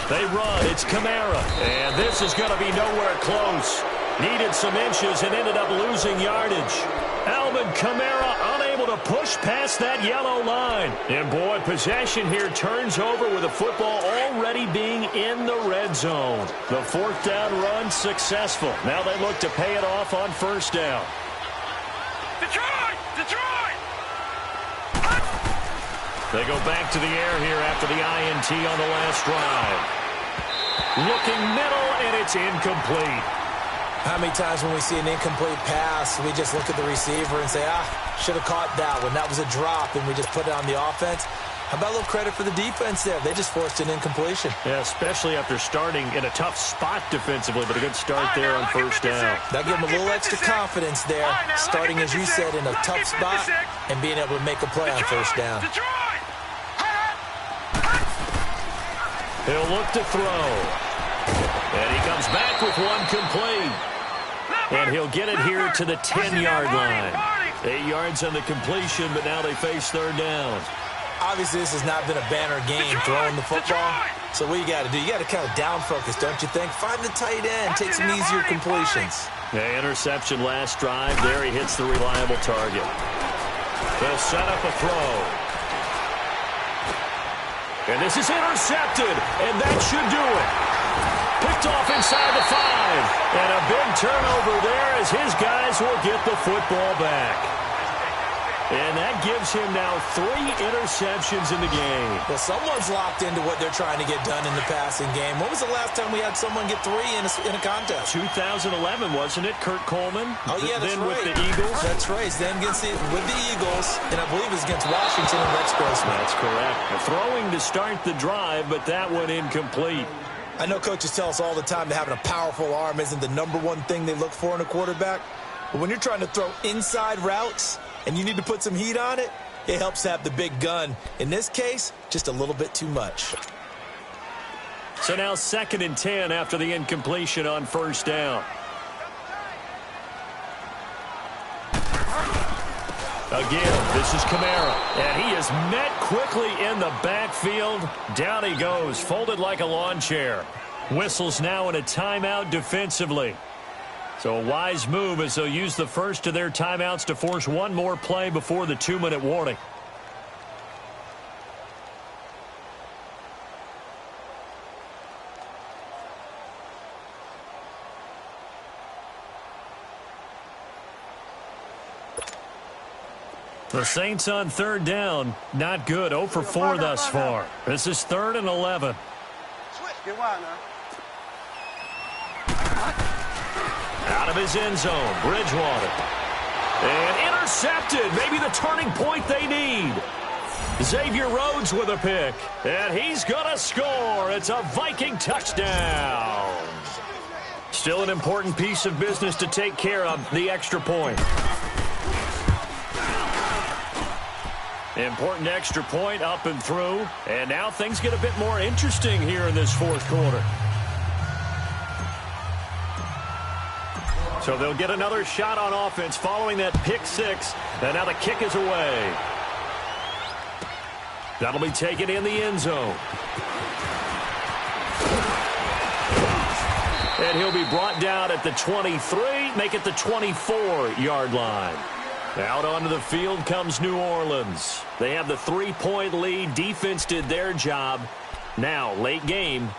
They run. It's Kamara. And this is going to be nowhere close. Needed some inches and ended up losing yardage. Alvin Kamara unable to push past that yellow line. And, boy, possession here turns over with the football already being in the red zone. The 4th down run successful. Now they look to pay it off on 1st down. Detroit! Detroit! They go back to the air here after the INT on the last drive. Looking middle, and it's incomplete. How many times when we see an incomplete pass, we just look at the receiver and say, should have caught that one. That was a drop, and we just put it on the offense. How about a little credit for the defense there? They just forced an incompletion. Yeah, especially after starting in a tough spot defensively, but a good start there on first down. That gave them a little extra confidence there, starting, as you said, in a tough spot and being able to make a play on first down. He'll look to throw. And he comes back with one complete. And he'll get it here to the 10-yard line. 8 yards on the completion, but now they face third down. Obviously, this has not been a banner game throwing the football. So what you got to do, you got to kind of down focus, don't you think? Find the tight end, take some easier completions. Yeah, interception last drive. There he hits the reliable target. They'll set up a throw. And this is intercepted, and that should do it. Picked off inside the 5. And a big turnover there as his guys will get the football back. And that gives him now 3 interceptions in the game. Well, someone's locked into what they're trying to get done in the passing game. When was the last time we had someone get 3 in a contest? 2011, wasn't it? Kurt Coleman? Oh, yeah, that's then right. with the Eagles? That's right. Then with the Eagles, and I believe it was against Washington and Rex Grossman. That's correct. Throwing to start the drive, but that one incomplete. I know coaches tell us all the time that having a powerful arm isn't the #1 thing they look for in a quarterback. But when you're trying to throw inside routes and you need to put some heat on it, it helps have the big gun. In this case, just a little bit too much. So now 2nd and 10 after the incompletion on first down. Again, this is Kamara, and he is met quickly in the backfield. Down he goes, folded like a lawn chair. Whistles now in a timeout defensively. So a wise move as they'll use the first of their timeouts to force one more play before the 2-minute warning. The Saints on third down. Not good. 0 for 4 thus far. This is 3rd and 11. Get wide now. Out of his end zone, Bridgewater. And intercepted. Maybe the turning point they need. Xavier Rhodes with a pick. And he's going to score. It's a Viking touchdown. Still an important piece of business to take care of, the extra point. Important extra point up and through. And now things get a bit more interesting here in this 4th quarter. So they'll get another shot on offense following that pick 6. And now the kick is away. That'll be taken in the end zone. And he'll be brought down at the 23, make it the 24-yard line. Out onto the field comes New Orleans. They have the 3-point lead. Defense did their job. Now, late game.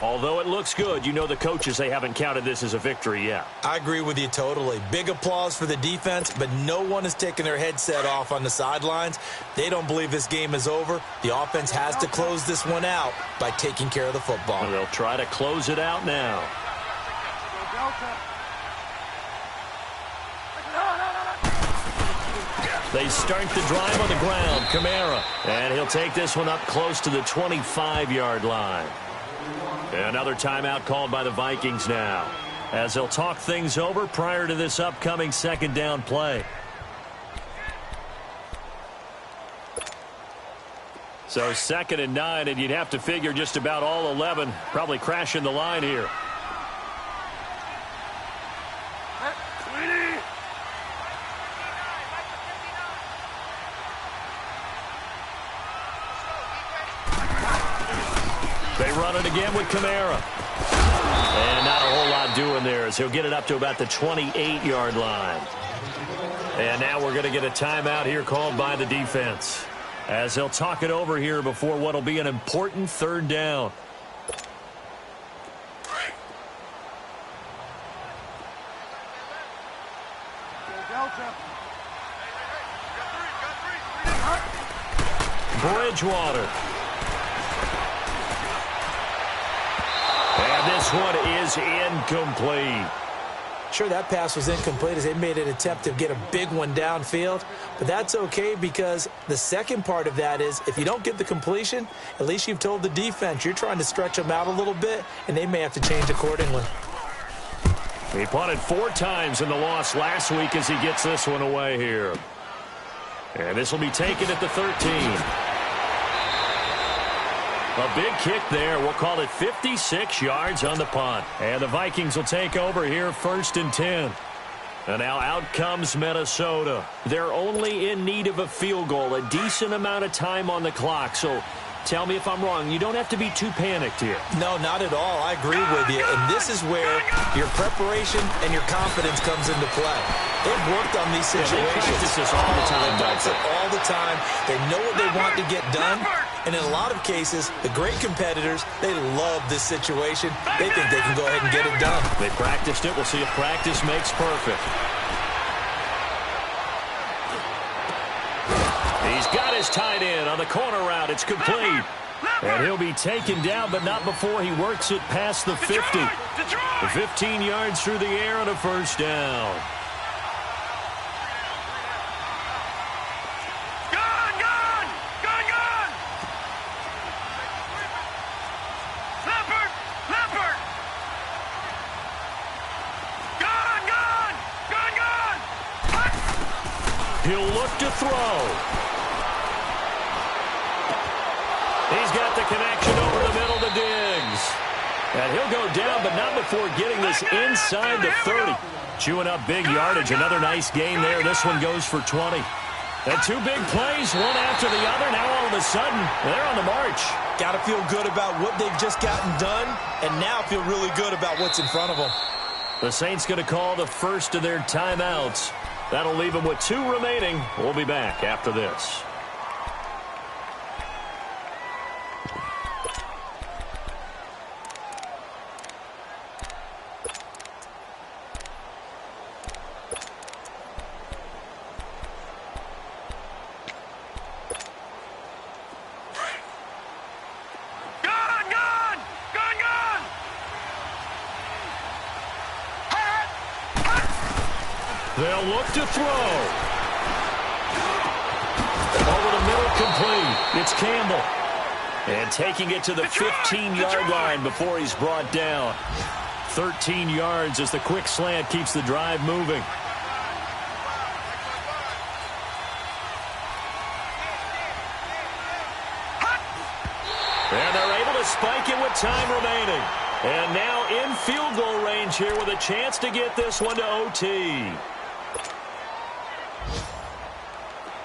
Although it looks good, you know the coaches, they haven't counted this as a victory yet. I agree with you totally. Big applause for the defense, but no one has taken their headset off on the sidelines. They don't believe this game is over. The offense has to close this one out by taking care of the football. And they'll try to close it out now. They start the drive on the ground. Kamara. And he'll take this one up close to the 25-yard line. Another timeout called by the Vikings now, as they'll talk things over prior to this upcoming 2nd down play. So 2nd and 9, and you'd have to figure just about all 11 probably crashing the line here. They run it again with Kamara. And not a whole lot doing there as he'll get it up to about the 28-yard line. And now we're going to get a timeout here called by the defense, as they'll talk it over here before what will be an important 3rd down. Bridgewater. And this one is incomplete. Sure, that pass was incomplete as they made an attempt to get a big one downfield, but that's okay because the second part of that is if you don't get the completion, at least you've told the defense you're trying to stretch them out a little bit, and they may have to change accordingly. He punted 4 times in the loss last week as he gets this one away here. And this will be taken at the 13. A big kick there. We'll call it 56 yards on the punt. And the Vikings will take over here 1st and 10. And now out comes Minnesota. They're only in need of a field goal, a decent amount of time on the clock. So tell me if I'm wrong. You don't have to be too panicked here. No, not at all. I agree with you. And this is where your preparation and your confidence comes into play. They've worked on these situations. They practice this all the time. They practice it all the time. They know what they want to get done. And in a lot of cases, the great competitors, they love this situation. They think they can go ahead and get it done. They practiced it. We'll see if practice makes perfect. He's got his tight end on the corner route. It's complete. And he'll be taken down, but not before he works it past the 50. The 15 yards through the air on a 1st down. He'll look to throw. He's got the connection over the middle to Diggs. And he'll go down, but not before getting this inside the 30. Chewing up big yardage. Another nice gain there. This one goes for 20. And 2 big plays, one after the other. Now all of a sudden, they're on the march. Got to feel good about what they've just gotten done, and now feel really good about what's in front of them. The Saints going to call the first of their timeouts. That'll leave them with 2 remaining. We'll be back after this. They'll look to throw. Over the middle, complete. It's Campbell. And taking it to the 15-yard line before he's brought down. 13 yards as the quick slant keeps the drive moving. And they're able to spike it with time remaining. And now in field goal range here with a chance to get this one to OT.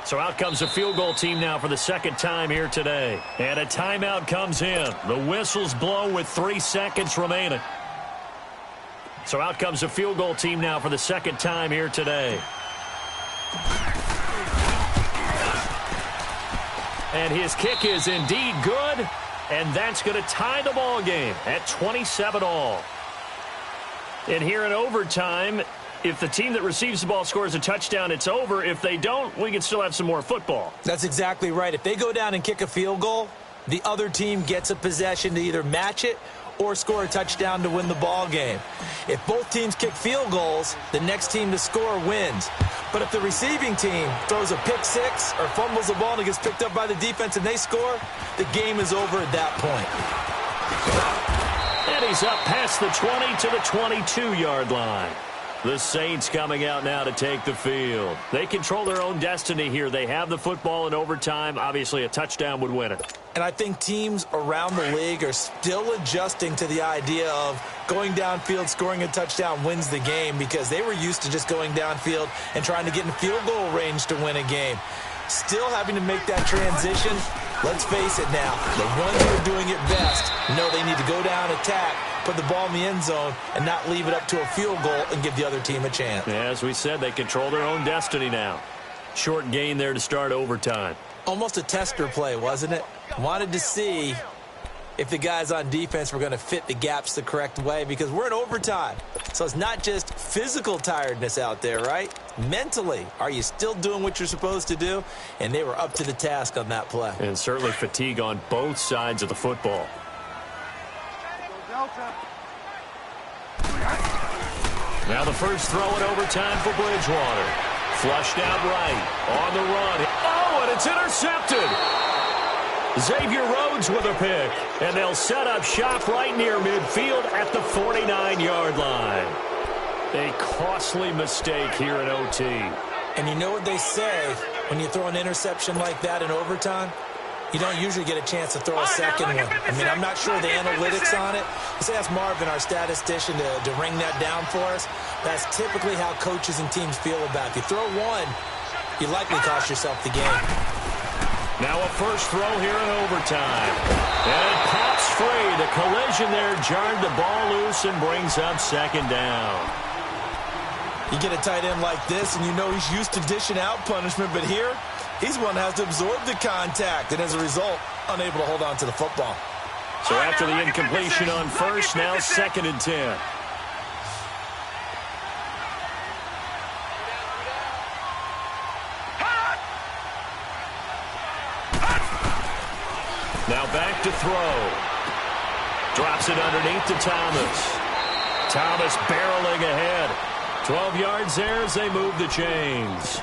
So out comes the field goal team now for the 2nd time here today. And a timeout comes in. The whistles blow with 3 seconds remaining. So out comes the field goal team now for the 2nd time here today. And his kick is indeed good. And that's going to tie the ball game at 27-all. And here in overtime, if the team that receives the ball scores a touchdown, it's over. If they don't, we can still have some more football. That's exactly right. If they go down and kick a field goal, the other team gets a possession to either match it or score a touchdown to win the ball game. If both teams kick field goals, the next team to score wins. But if the receiving team throws a pick six or fumbles the ball and it gets picked up by the defense and they score, the game is over at that point. And he's up past the 20 to the 22-yard line. The Saints coming out now to take the field. They control their own destiny here. They have the football in overtime. Obviously, a touchdown would win it. And I think teams around the league are still adjusting to the idea of going downfield, scoring a touchdown wins the game, because they were used to just going downfield and trying to get in field goal range to win a game. Still having to make that transition. Let's face it now, the ones who are doing it best know they need to go down, attack, put the ball in the end zone, and not leave it up to a field goal and give the other team a chance. Yeah, as we said, they control their own destiny now. Short gain there to start overtime. Almost a tester play, wasn't it? Wanted to see if the guys on defense were going to fit the gaps the correct way, because we're in overtime. So it's not just physical tiredness out there, right? Mentally, are you still doing what you're supposed to do? And they were up to the task on that play. And certainly fatigue on both sides of the football. Now the first throw in overtime for Bridgewater. Flushed out right. On the run. Oh, and it's intercepted. Xavier Rhodes with a pick. And they'll set up shop right near midfield at the 49-yard line. A costly mistake here in OT. And you know what they say when you throw an interception like that in overtime? You don't usually get a chance to throw a second one. I mean, I'm not sure the analytics on it. Let's ask Marvin, our statistician, to ring that down for us. That's typically how coaches and teams feel about it. If you throw one, you likely cost yourself the game. Now a first throw here in overtime. And it pops free. The collision there jarred the ball loose and brings up second down. You get a tight end like this, and you know he's used to dishing out punishment, but here, he's one that has to absorb the contact, and as a result, unable to hold on to the football. So after the incompletion on first, now second and 10. Now back to throw. Drops it underneath to Thomas. Thomas barreling ahead. 12 yards there as they move the chains.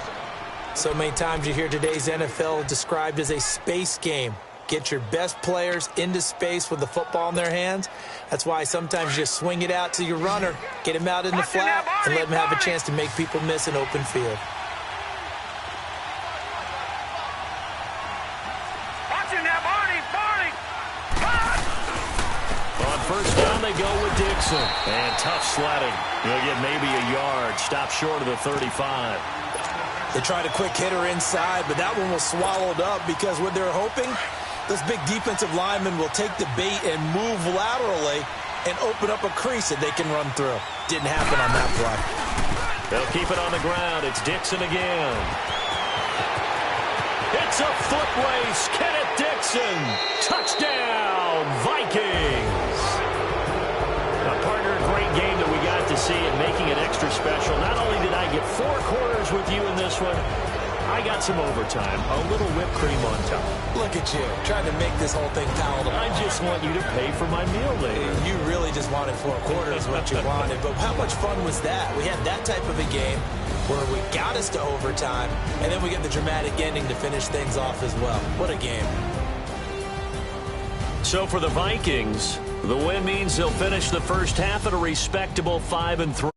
So many times you hear today's NFL described as a space game. Get your best players into space with the football in their hands. That's why sometimes you just swing it out to your runner, get him out in the flat, and let him have a chance to make people miss an open field. On first down, they go with Dixon. And tough sledding. He'll get maybe a yard. Stop short of the 35. They tried a quick hitter inside, but that one was swallowed up because what they're hoping, this big defensive lineman will take the bait and move laterally and open up a crease that they can run through. Didn't happen on that play. They'll keep it on the ground. It's Dixon again. It's a foot race. Kenneth Dixon. Touchdown, Vikings. A partner, a great game that we got to see and making it extra special. Not only did I get 4 quarters with you in this one, I got some overtime, a little whipped cream on top. Look at you, trying to make this whole thing palatable. I just want you to pay for my meal later. You really just wanted 4 quarters what you wanted, but how much fun was that? We had that type of a game where we got us to overtime, and then we get the dramatic ending to finish things off as well. What a game. So for the Vikings, the win means they'll finish the first half at a respectable 5-3.